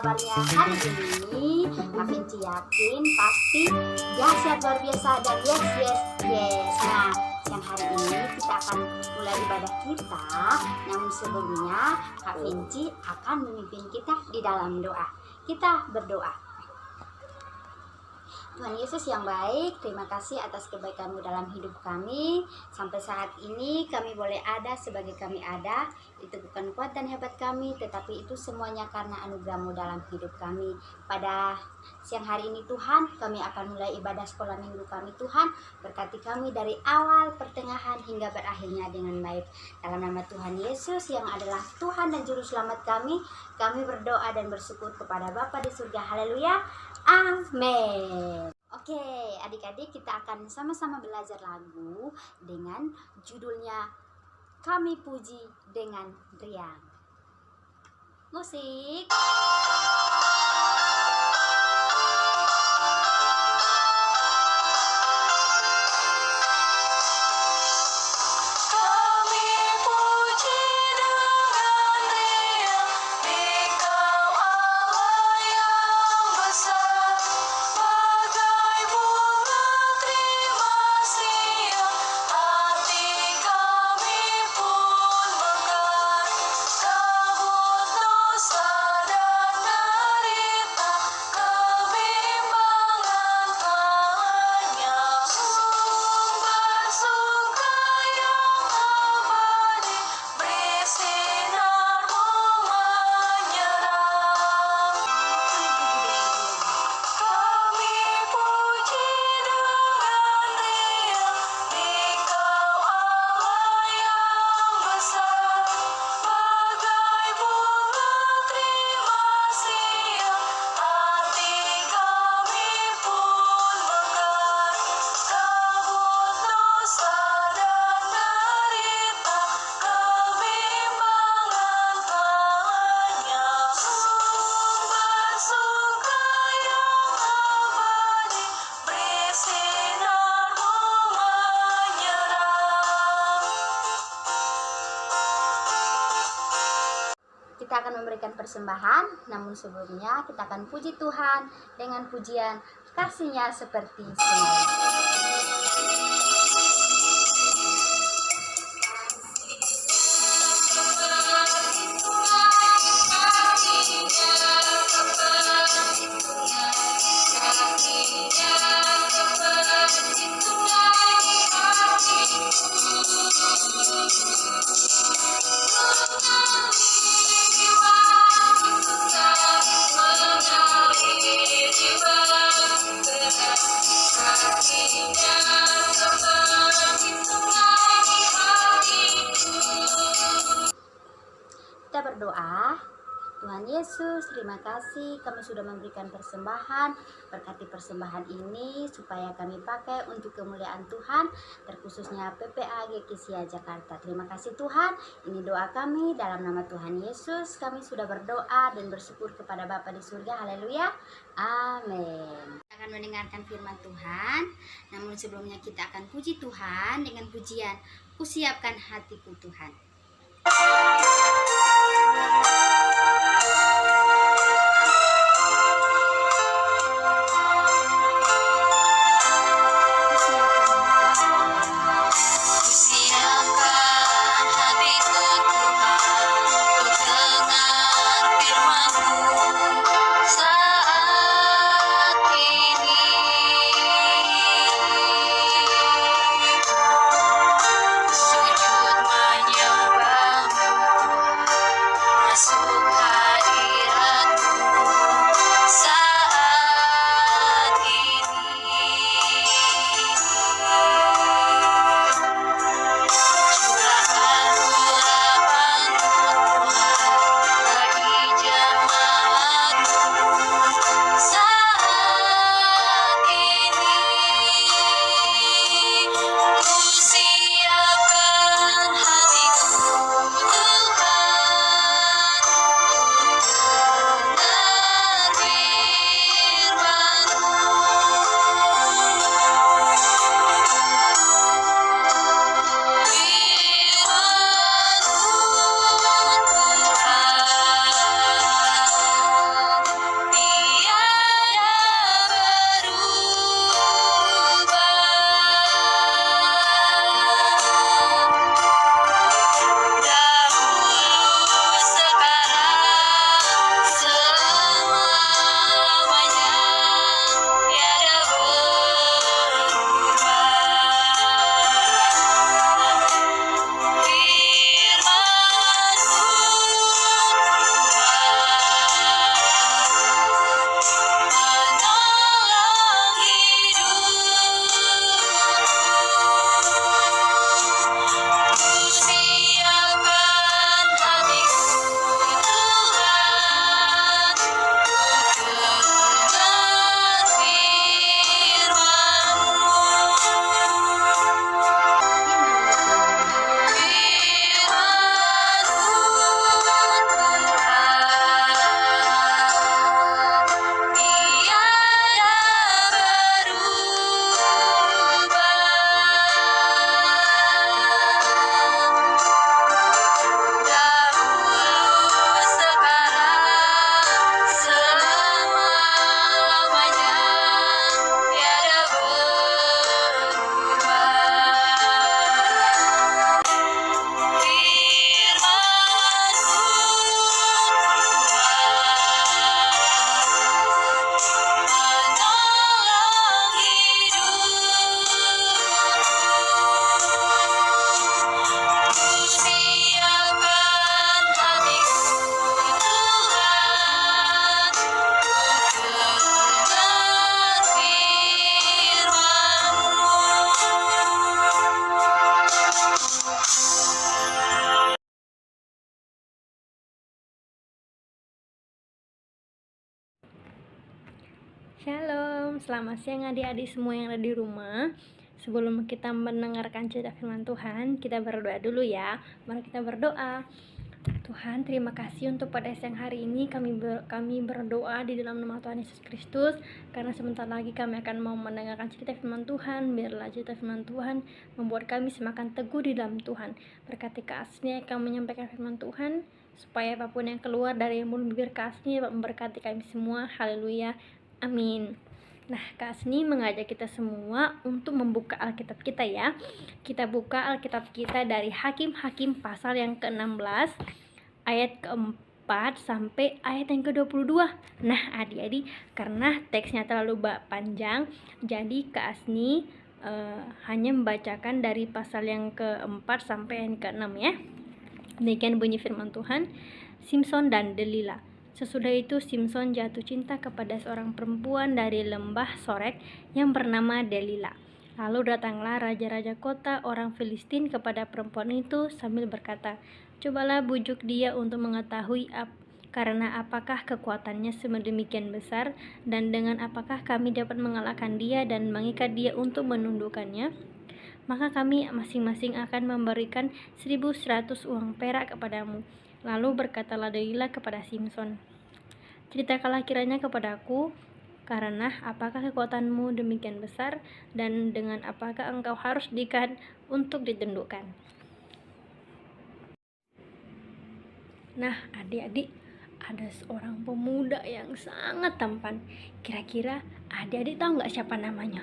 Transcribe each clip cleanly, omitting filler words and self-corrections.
kabarnya hari ini? Kak Vinci yakin pasti dahsyat luar biasa dan yes. Nah, yang hari ini kita akan mulai ibadah kita. Namun sebelumnya Kak Vinci akan memimpin kita di dalam doa. Kita berdoa. Tuhan Yesus yang baik, terima kasih atas kebaikan-Mu dalam hidup kami. Sampai saat ini kami boleh ada sebagai kami ada. Itu bukan kuat dan hebat kami, tetapi itu semuanya karena anugerah-Mu dalam hidup kami. Pada siang hari ini Tuhan, kami akan mulai ibadah sekolah minggu kami Tuhan. Berkati kami dari awal, pertengahan, hingga berakhirnya dengan baik. Dalam nama Tuhan Yesus yang adalah Tuhan dan Juru Selamat kami berdoa dan bersyukur kepada Bapa di surga. Haleluya. Amin. Oke, adik-adik, kita akan sama-sama belajar lagu dengan judulnya Kami Puji dengan Riang. Musik. Kita akan memberikan persembahan, namun sebelumnya kita akan puji Tuhan dengan pujian kasih-Nya seperti semula. Kita berdoa. Tuhan Yesus, terima kasih kami sudah memberikan persembahan. Berkati persembahan ini supaya kami pakai untuk kemuliaan Tuhan, terkhususnya PPA GKSIA Jakarta. Terima kasih Tuhan. Ini doa kami dalam nama Tuhan Yesus. Kami sudah berdoa dan bersyukur kepada Bapa di surga. Haleluya. Amin. Kita akan mendengarkan firman Tuhan. Namun sebelumnya kita akan puji Tuhan dengan pujian Kusiapkan Hatiku Tuhan. Sujud menyembah Shalom, selamat siang adik-adik semua yang ada di rumah. Sebelum kita mendengarkan cerita firman Tuhan, kita berdoa dulu ya. Mari kita berdoa. Tuhan, terima kasih untuk pada siang hari ini kami berdoa di dalam nama Tuhan Yesus Kristus, karena sebentar lagi kami akan mau mendengarkan cerita firman Tuhan. Biarlah cerita firman Tuhan membuat kami semakin teguh di dalam Tuhan. Berkati Kak Asni yang akan menyampaikan firman Tuhan, supaya apapun yang keluar dari mulut bibir Kak Asni memberkati kami semua. Haleluya. Amin. Nah, Kak Asni mengajak kita semua untuk membuka Alkitab kita ya. Kita buka Alkitab kita dari Hakim-Hakim pasal yang ke-16, ayat ke-4 sampai ayat yang ke-22. Nah, adik-adik, karena teksnya terlalu panjang, jadi Kak Asni hanya membacakan dari pasal yang ke-4 sampai yang ke-6 ya. Demikian bunyi firman Tuhan. Simson dan Delila. Sesudah itu Simson jatuh cinta kepada seorang perempuan dari lembah Sorek yang bernama Delila. Lalu datanglah raja-raja kota orang Filistin kepada perempuan itu sambil berkata, "Cobalah bujuk dia untuk mengetahui karena apakah kekuatannya sedemikian besar, dan dengan apakah kami dapat mengalahkan dia dan mengikat dia untuk menundukkannya. Maka kami masing-masing akan memberikan 1.100 uang perak kepadamu." Lalu berkatalah Delila kepada Simson, "Ceritakanlah kiranya kepadaku, karena apakah kekuatanmu demikian besar, dan dengan apakah engkau harus diikat untuk ditundukkan?" Nah, adik-adik, ada seorang pemuda yang sangat tampan. Kira-kira adik-adik tahu nggak siapa namanya?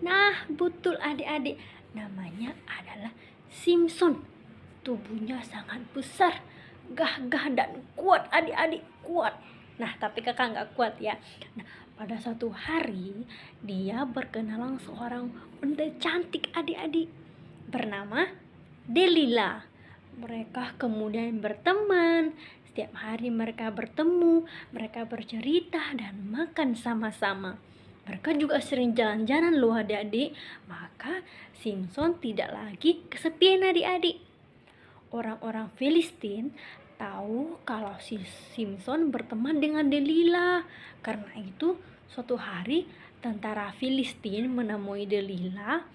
Nah, betul adik-adik, namanya adalah Simson. Tubuhnya sangat besar, gagah dan kuat adik-adik, kuat. Nah, tapi kakak nggak kuat ya. Nah, pada suatu hari dia berkenalan seorang wanita cantik adik-adik bernama Delila. Mereka kemudian berteman. Setiap hari mereka bertemu, mereka bercerita dan makan sama-sama. Mereka juga sering jalan-jalan loh adik-adik. Maka Simson tidak lagi kesepian adik-adik. Orang-orang Filistin tahu kalau si Simson berteman dengan Delila. Karena itu suatu hari tentara Filistin menemui Delila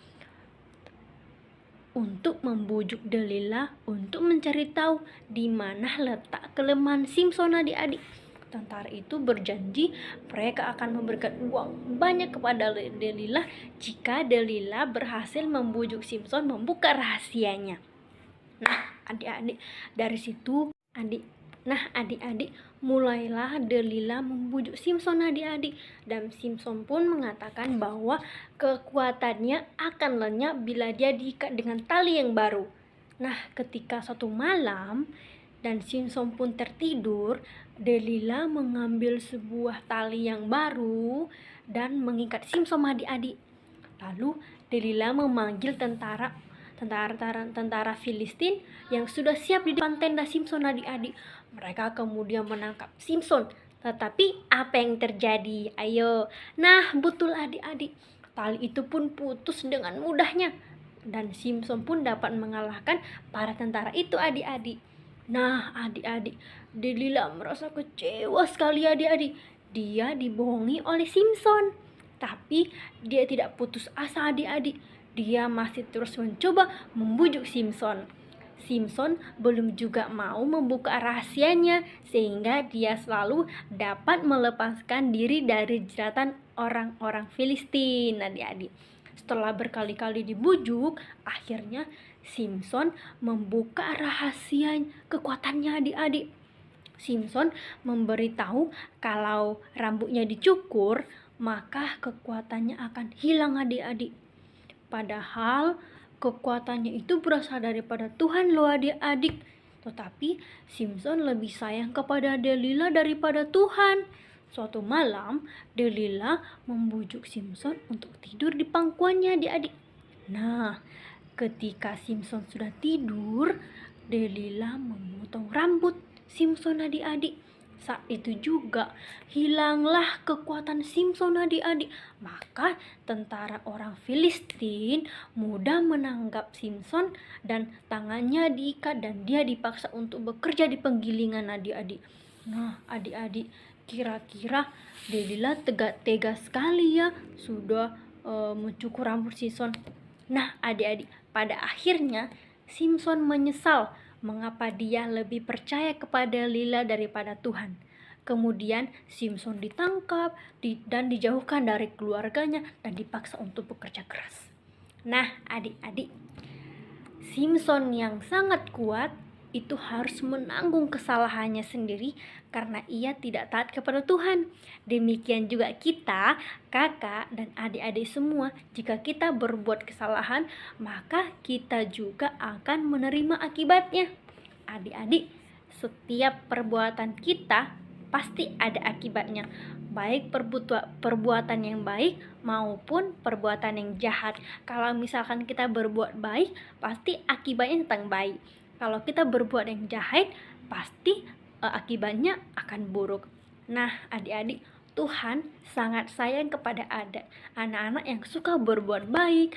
untuk membujuk Delila untuk mencari tahu di mana letak kelemahan Simson adik-adik. Tentara itu berjanji mereka akan memberikan uang banyak kepada Delila jika Delila berhasil membujuk Simson membuka rahasianya. Nah, adik-adik, dari situ adik-adik mulailah Delila membujuk Simson adik-adik, dan Simson pun mengatakan bahwa kekuatannya akan lenyap bila dia diikat dengan tali yang baru. Nah, ketika suatu malam dan Simson pun tertidur, Delila mengambil sebuah tali yang baru dan mengikat Simson adik-adik. Lalu Delila memanggil tentara Filistin yang sudah siap di depan tenda Simson adik-adik. Mereka kemudian menangkap Simson. Tetapi apa yang terjadi? Ayo. Nah, betul adik-adik, tali itu pun putus dengan mudahnya, dan Simson pun dapat mengalahkan para tentara itu adik-adik. Nah, adik-adik, Delila merasa kecewa sekali adik-adik. Dia dibohongi oleh Simson. Tapi dia tidak putus asa adik-adik. Dia masih terus mencoba membujuk Simson. Simson belum juga mau membuka rahasianya, sehingga dia selalu dapat melepaskan diri dari jeratan orang-orang Filistin adik-adik. Setelah berkali-kali dibujuk, akhirnya Simson membuka rahasia kekuatannya adik-adik. Simson memberitahu kalau rambutnya dicukur, maka kekuatannya akan hilang adik-adik. Padahal kekuatannya itu berasal daripada Tuhan loh adik-adik. Tetapi Simson lebih sayang kepada Delila daripada Tuhan. Suatu malam, Delila membujuk Simson untuk tidur di pangkuannya adik-adik. Nah, ketika Simson sudah tidur, Delila memotong rambut Simson adik-adik. Saat itu juga hilanglah kekuatan Simson adik-adik. Maka tentara orang Filistin mudah menangkap Simson dan tangannya diikat dan dia dipaksa untuk bekerja di penggilingan adik-adik. Nah, adik-adik, kira-kira Delila tega sekali ya sudah mencukur rambut Simpson. Nah, adik-adik, pada akhirnya Simpson menyesal mengapa dia lebih percaya kepada Lila daripada Tuhan. Kemudian Simpson ditangkap dan dijauhkan dari keluarganya dan dipaksa untuk bekerja keras. Nah, adik-adik, Simpson yang sangat kuat itu harus menanggung kesalahannya sendiri karena ia tidak taat kepada Tuhan. Demikian juga kita, kakak dan adik-adik semua, jika kita berbuat kesalahan, maka kita juga akan menerima akibatnya. Adik-adik, setiap perbuatan kita pasti ada akibatnya, baik perbuatan yang baik maupun perbuatan yang jahat. Kalau misalkan kita berbuat baik, pasti akibatnya tentang baik. Kalau kita berbuat yang jahat, pasti akibatnya akan buruk. Nah, adik-adik, Tuhan sangat sayang kepada anak-anak yang suka berbuat baik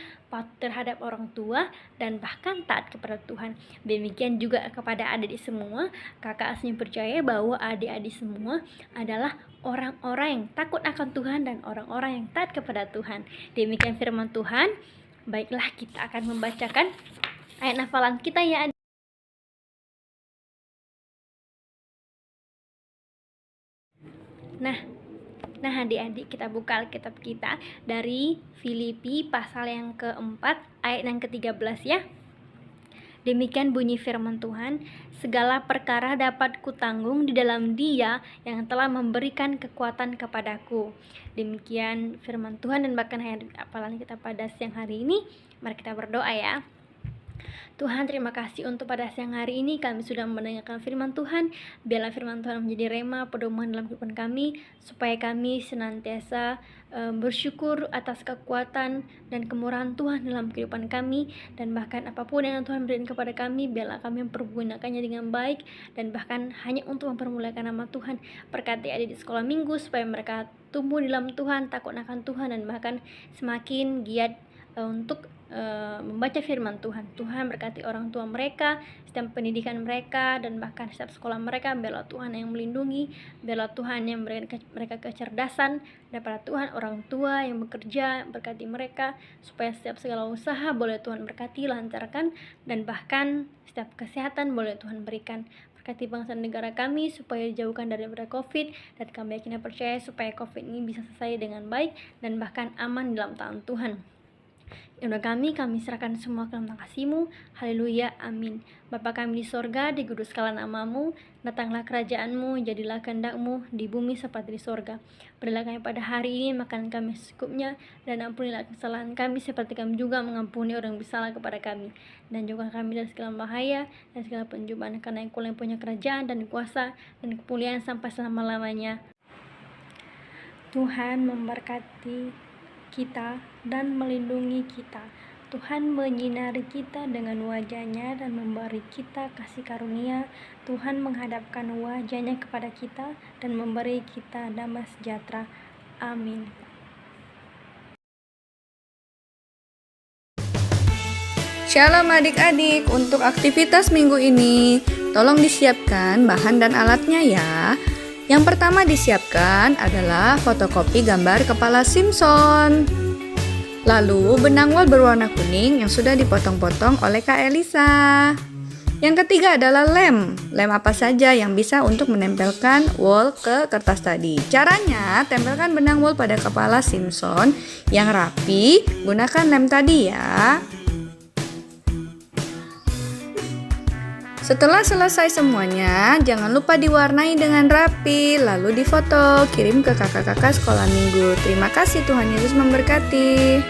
terhadap orang tua dan bahkan taat kepada Tuhan. Demikian juga kepada adik semua. Kakak Asmi percaya bahwa adik-adik semua adalah orang-orang yang takut akan Tuhan dan orang-orang yang taat kepada Tuhan. Demikian firman Tuhan. Baiklah, kita akan membacakan ayat hafalan kita ya, adik. Nah, adik-adik, kita buka Alkitab kita dari Filipi pasal yang keempat ayat yang ke-13 ya. Demikian bunyi firman Tuhan, segala perkara dapat kutanggung di dalam Dia yang telah memberikan kekuatan kepadaku. Demikian firman Tuhan dan bahkan ayat hafalan kita pada siang hari ini. Mari kita berdoa ya. Tuhan, terima kasih untuk pada siang hari ini kami sudah mendengarkan firman Tuhan. Biarlah firman Tuhan menjadi rema pedoman dalam kehidupan kami, supaya kami senantiasa bersyukur atas kekuatan dan kemurahan Tuhan dalam kehidupan kami, dan bahkan apapun yang Tuhan berikan kepada kami, biarlah kami mempergunakannya dengan baik dan bahkan hanya untuk mempermuliakan nama Tuhan. Berkati adik di sekolah minggu supaya mereka tumbuh di dalam Tuhan, takut akan Tuhan, dan bahkan semakin giat untuk membaca firman Tuhan. Tuhan berkati orang tua mereka, setiap pendidikan mereka, dan bahkan setiap sekolah mereka. Biarlah Tuhan yang melindungi, biarlah Tuhan yang memberikan mereka kecerdasan, daripada Tuhan orang tua yang bekerja, berkati mereka supaya setiap segala usaha boleh Tuhan berkati, lancarkan, dan bahkan setiap kesehatan boleh Tuhan berikan. Berkati bangsa negara kami supaya dijauhkan daripada COVID, dan kami yakin dan percaya supaya COVID ini bisa selesai dengan baik dan bahkan aman dalam tangan Tuhan. Ya kami serahkan semua ke dalam tangan kasih-Mu. Haleluya, amin. Bapa kami di sorga, dikuduskanlah nama-Mu, datanglah kerajaan-Mu, jadilah kehendak-Mu di bumi seperti di sorga. Berilah kami pada hari ini makan kami secukupnya, dan ampunilah kesalahan kami seperti kami juga mengampuni orang yang bersalah kepada kami. Dan juga kami dari segala bahaya dan segala pencobaan, karena Engkau yang punya kerajaan dan kuasa dan kemuliaan sampai selama-lamanya. Tuhan memberkati kita dan melindungi kita. Tuhan menyinari kita dengan wajah-Nya dan memberi kita kasih karunia. Tuhan menghadapkan wajah-Nya kepada kita dan memberi kita damai sejahtera. Amin. Shalom adik-adik, untuk aktivitas minggu ini tolong disiapkan bahan dan alatnya ya. Yang pertama disiapkan adalah fotokopi gambar kepala Simpson. Lalu benang wol berwarna kuning yang sudah dipotong-potong oleh Kak Elisa. Yang ketiga adalah lem. Lem apa saja yang bisa untuk menempelkan wol ke kertas tadi. Caranya, tempelkan benang wol pada kepala Simpson yang rapi, gunakan lem tadi ya. Setelah selesai semuanya, jangan lupa diwarnai dengan rapi, lalu difoto, kirim ke kakak-kakak sekolah minggu. Terima kasih, Tuhan Yesus memberkati.